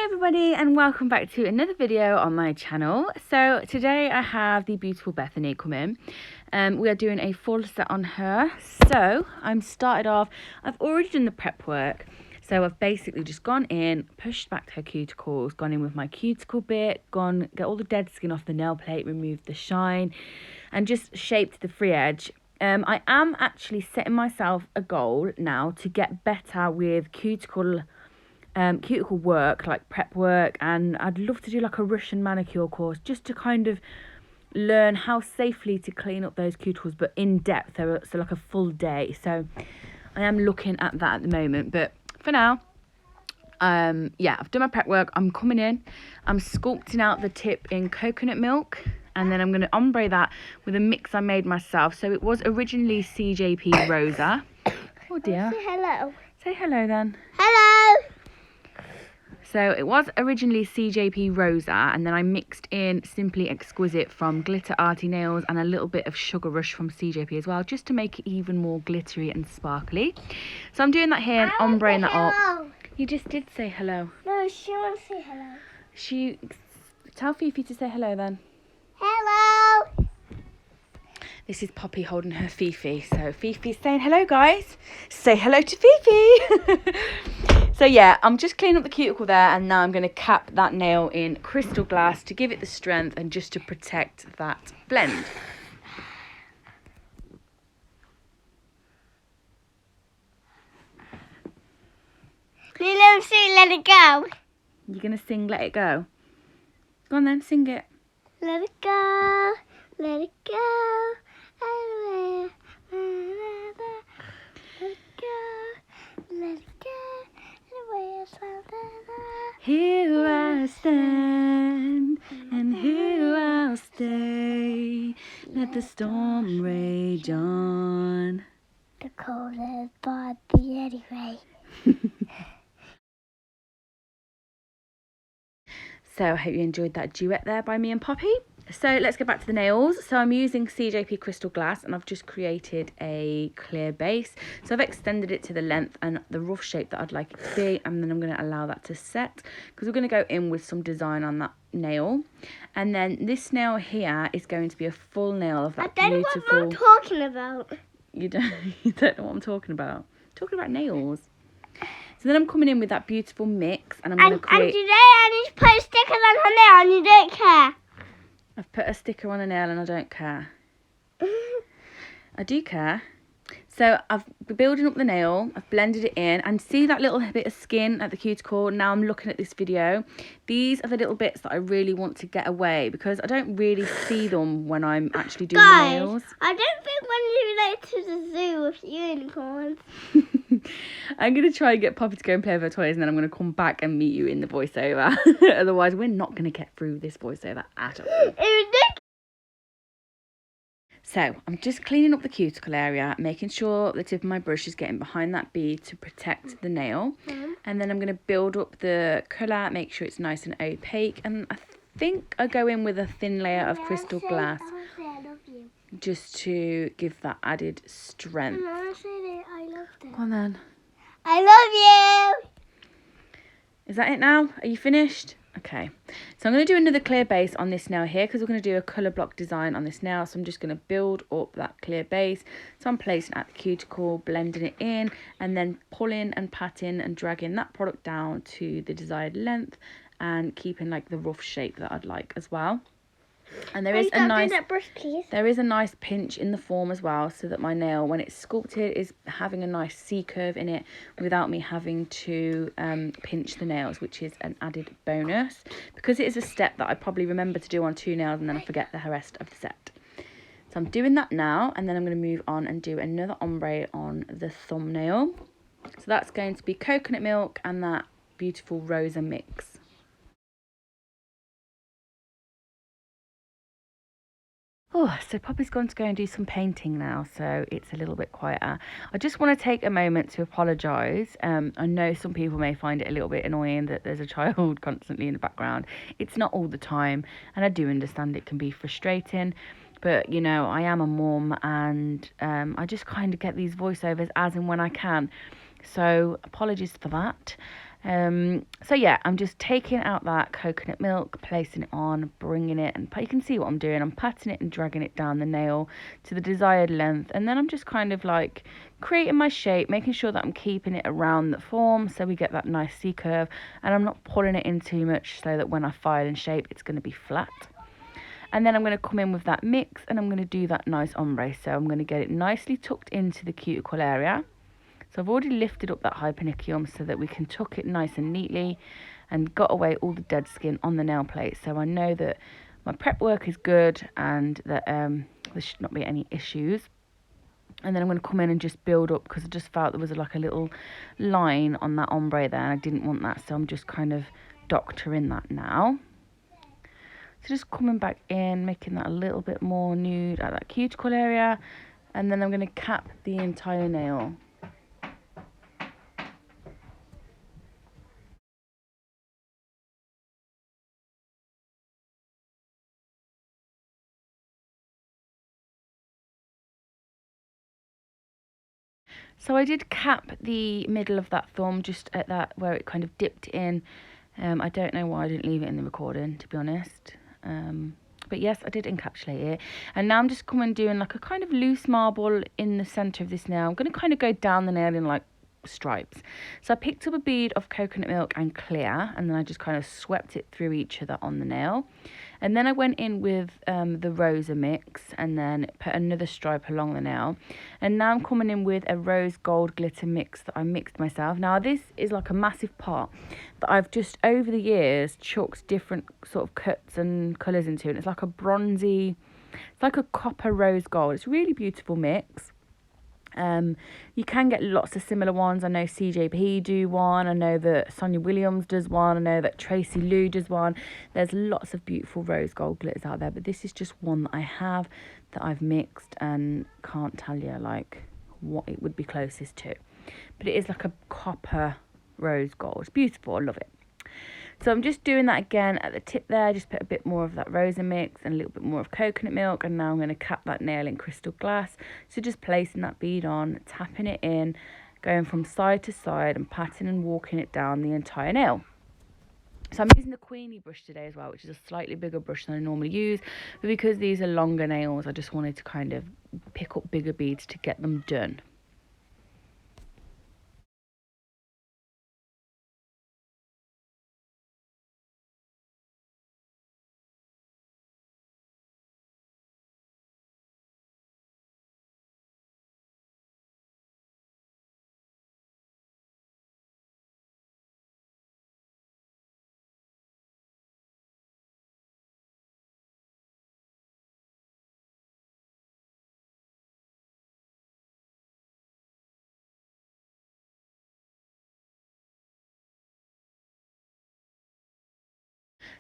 everybody, and welcome back to another video on my channel. So today I have the beautiful Bethany come in. We are doing a full set on her. So I'm started off, I've already done the prep work. So I've basically just gone in, pushed back her cuticles, gone in with my cuticle bit, gone get all the dead skin off the nail plate, removed the shine, and just shaped the free edge. I am actually setting myself a goal now to get better with cuticle work, like prep work, and I'd love to do like a Russian manicure course just to kind of learn how safely to clean up those cuticles, but in depth, so like a full day. So I am looking at that at the moment, but for now, yeah, I've done my prep work. I'm coming in, I'm sculpting out the tip in coconut milk, and then I'm going to ombre that with a mix I made myself. So it was originally CJP Rosa. Oh dear. Say hello. Say hello then. Hello. So it was originally CJP Rosa, and then I mixed in Simply Exquisite from Glitter Arty Nails and a little bit of Sugar Rush from CJP as well, just to make it even more glittery and sparkly. So I'm doing that here and ombreing that up. You just did say hello. No, she wants to say hello. Tell Fifi to say hello then. Hello. This is Poppy holding her Fifi. So Fifi's saying hello, guys. Say hello to Fifi. So yeah, I'm just cleaning up the cuticle there, and now I'm going to cap that nail in crystal glass to give it the strength and just to protect that blend. Let it go. You're going to sing Let It Go? Go on then, sing it. Let it go. Let it go. Let it go. Let it go. Here I stand, and here I'll stay. Let the storm rage on. The coldest body anyway. So I hope you enjoyed that duet there by me and Poppy. So let's get back to the nails. So I'm using CJP Crystal Glass, and I've just created a clear base. So I've extended it to the length and the rough shape that I'd like it to be, and then I'm going to allow that to set because we're going to go in with some design on that nail. And then this nail here is going to be a full nail of that beautiful... I don't know what I'm talking about. You don't know what I'm talking about. I'm talking about nails. So then I'm coming in with that beautiful mix, and I'm going to create... And today I need to put stickers on her nail and you don't care. I've put a sticker on a nail and I don't care. I do care. So I've been building up the nail, I've blended it in, and see that little bit of skin at the cuticle. Now I'm looking at this video. These are the little bits that I really want to get away because I don't really see them when I'm actually doing the nails. I don't think when you relate to the zoo with unicorns. I'm going to try and get Poppy to go and play with her toys, and then I'm going to come back and meet you in the voiceover. Otherwise, we're not going to get through this voiceover at all. So I'm just cleaning up the cuticle area, making sure the tip of my brush is getting behind that bead to protect the nail. And then I'm going to build up the colour, make sure it's nice and opaque. And I think I go in with a thin layer of crystal glass just to give that added strength. Go on then. I love you. Is that it now? Are you finished? Okay, so I'm going to do another clear base on this nail here because we're going to do a colour block design on this nail. So I'm just going to build up that clear base. So I'm placing it at the cuticle, blending it in, and then pulling and patting and dragging that product down to the desired length and keeping like the rough shape that I'd like as well. And there is a nice pinch in the form as well, so that my nail, when it's sculpted, is having a nice C curve in it without me having to pinch the nails, which is an added bonus because it is a step that I probably remember to do on 2 nails and then I forget the rest of the set. So I'm doing that now, and then I'm going to move on and do another ombre on the thumbnail. So that's going to be coconut milk and that beautiful Rosa mix. Oh, so Poppy's gone to go and do some painting now, so it's a little bit quieter. I just want to take a moment to apologise. I know some people may find it a little bit annoying that there's a child constantly in the background. It's not all the time, and I do understand it can be frustrating. But, you know, I am a mum, and I just kind of get these voiceovers as and when I can. So apologies for that. So yeah, I'm just taking out that coconut milk, placing it on, bringing it, and you can see what I'm doing. I'm patting it and dragging it down the nail to the desired length, and then I'm just kind of like creating my shape, making sure that I'm keeping it around the form so we get that nice C curve, and I'm not pulling it in too much so that when I file and shape it's going to be flat. And then I'm going to come in with that mix and I'm going to do that nice ombre. So I'm going to get it nicely tucked into the cuticle area. So I've already lifted up that hypernicum so that we can tuck it nice and neatly and got away all the dead skin on the nail plate. So I know that my prep work is good and that there should not be any issues. And then I'm going to come in and just build up because I just felt there was like a little line on that ombre there and I didn't want that. So I'm just kind of doctoring that now. So just coming back in, making that a little bit more nude at that cuticle area. And then I'm going to cap the entire nail. So I did cap the middle of that thumb just at that where it kind of dipped in. I don't know why I didn't leave it in the recording, to be honest. But yes, I did encapsulate it. And now I'm just coming doing like a kind of loose marble in the centre of this nail. I'm going to kind of go down the nail in like stripes. So I picked up a bead of coconut milk and clear, and then I just kind of swept it through each other on the nail. And then I went in with the Rosa mix and then put another stripe along the nail. And now I'm coming in with a rose gold glitter mix that I mixed myself. Now this is like a massive pot that I've just over the years chucked different sort of cuts and colours into. And it's like a bronzy, it's like a copper rose gold. It's a really beautiful mix. You can get lots of similar ones. I know CJP do one. I know that Sonia Williams does one. I know that Tracy Lou does one. There's lots of beautiful rose gold glitters out there, but this is just one that I have that I've mixed and can't tell you like what it would be closest to. But it is like a copper rose gold. It's beautiful. I love it. So I'm just doing that again at the tip there. Just put a bit more of that Rosa mix and a little bit more of coconut milk. And now I'm going to cap that nail in crystal glass. So just placing that bead on, tapping it in, going from side to side and patting and walking it down the entire nail. So I'm using the Queenie brush today as well, which is a slightly bigger brush than I normally use. But because these are longer nails, I just wanted to kind of pick up bigger beads to get them done.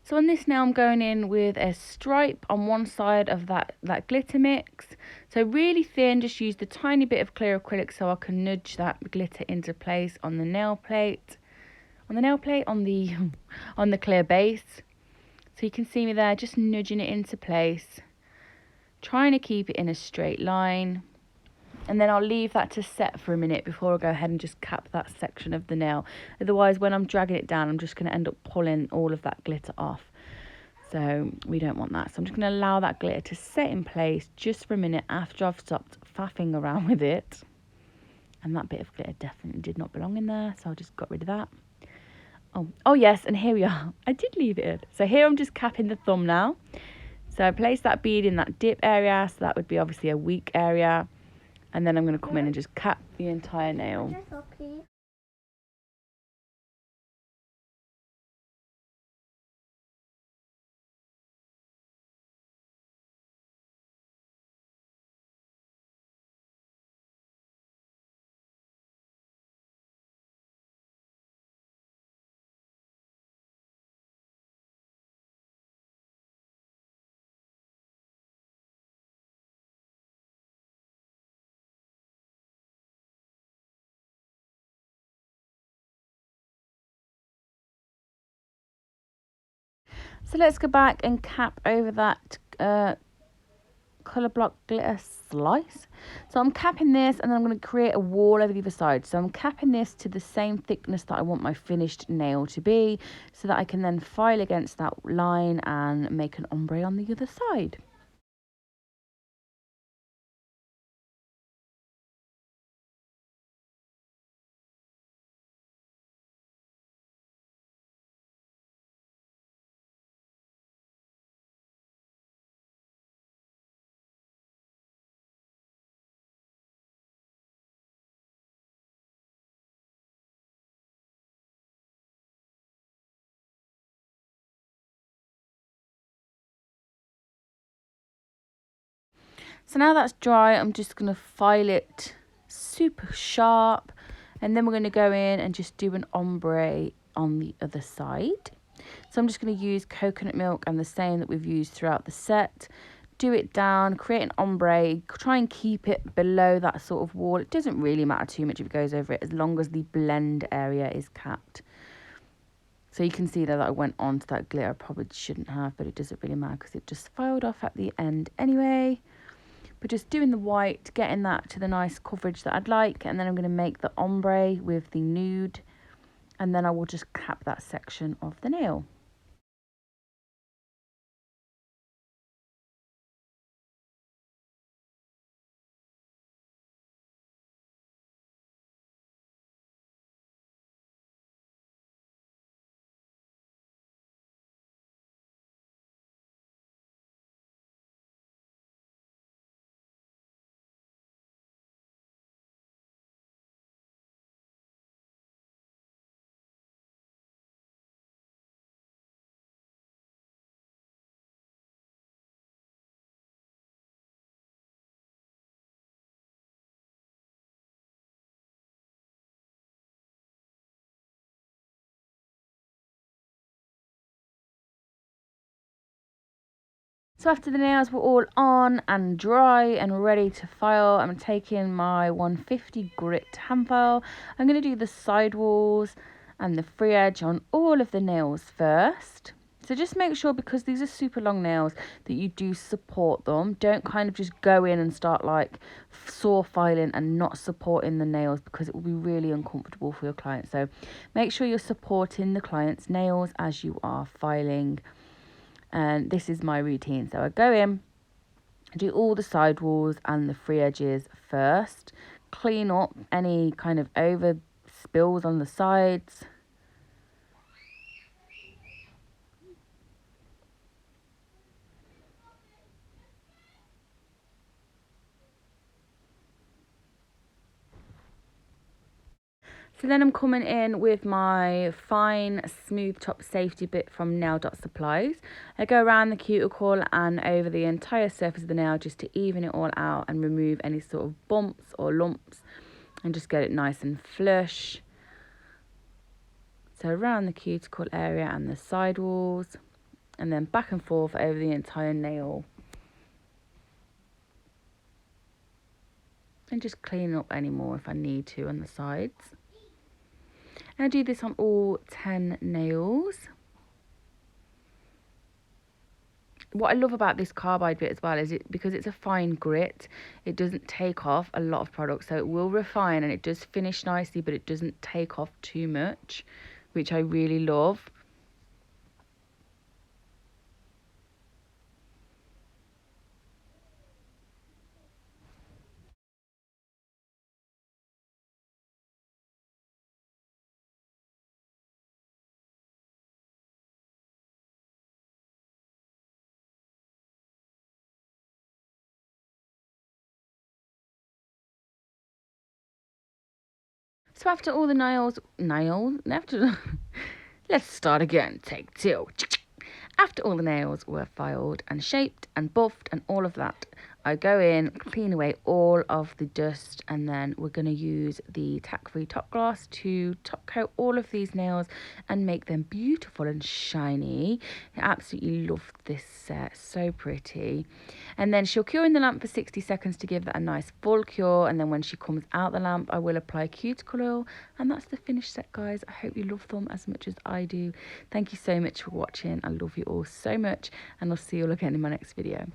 So on this now I'm going in with a stripe on one side of that glitter mix. So really thin, just use the tiny bit of clear acrylic so I can nudge that glitter into place on the nail plate. On the on the clear base. So you can see me there just nudging it into place. Trying to keep it in a straight line. And then I'll leave that to set for a minute before I go ahead and just cap that section of the nail. Otherwise, when I'm dragging it down, I'm just going to end up pulling all of that glitter off. So we don't want that. So I'm just going to allow that glitter to set in place just for a minute after I've stopped faffing around with it. And that bit of glitter definitely did not belong in there, so I just got rid of that. Oh yes, and here we are. I did leave it in. So here I'm just capping the thumb now. So I place that bead in that dip area, so that would be obviously a weak area. And then I'm going to come in and just cap the entire nail. So let's go back and cap over that colour block glitter slice. So I'm capping this, and then I'm going to create a wall over the other side. So I'm capping this to the same thickness that I want my finished nail to be, so that I can then file against that line and make an ombre on the other side. So now that's dry, I'm just going to file it super sharp, and then we're going to go in and just do an ombre on the other side. So I'm just going to use coconut milk and the same that we've used throughout the set. Do it down, create an ombre, try and keep it below that sort of wall. It doesn't really matter too much if it goes over it, as long as the blend area is capped. So you can see there that I went on to that glitter. I probably shouldn't have, but it doesn't really matter because it just filed off at the end anyway. But just doing the white, getting that to the nice coverage that I'd like, and then I'm going to make the ombre with the nude, and then I will just cap that section of the nail. So after the nails were all on and dry and ready to file, I'm taking my 150 grit hand file. I'm going to do the sidewalls and the free edge on all of the nails first. So just make sure, because these are super long nails, that you do support them. Don't kind of just go in and start like saw filing and not supporting the nails, because it will be really uncomfortable for your client. So make sure you're supporting the client's nails as you are filing. And this is my routine. So I go in, do all the sidewalls and the free edges first, clean up any kind of over spills on the sides. So then I'm coming in with my fine smooth top safety bit from Nail Dot Supplies. I go around the cuticle and over the entire surface of the nail just to even it all out and remove any sort of bumps or lumps, and just get it nice and flush. So around the cuticle area and the sidewalls, and then back and forth over the entire nail. And just clean up any more if I need to on the sides. And I do this on all 10 nails. What I love about this carbide bit as well is because it's a fine grit, it doesn't take off a lot of product. So it will refine and it does finish nicely, but it doesn't take off too much, which I really love. So after all the let's start again, take two. After all the nails were filed and shaped and buffed and all of that, I go in, clean away all of the dust, and then we're going to use the tack-free top gloss to top coat all of these nails and make them beautiful and shiny. I absolutely love this set, so pretty. And then she'll cure in the lamp for 60 seconds to give that a nice full cure, and then when she comes out the lamp I will apply cuticle oil, and that's the finished set, guys. I hope you love them as much as I do. Thank you so much for watching. I love you all so much, and I'll see you all again in my next video.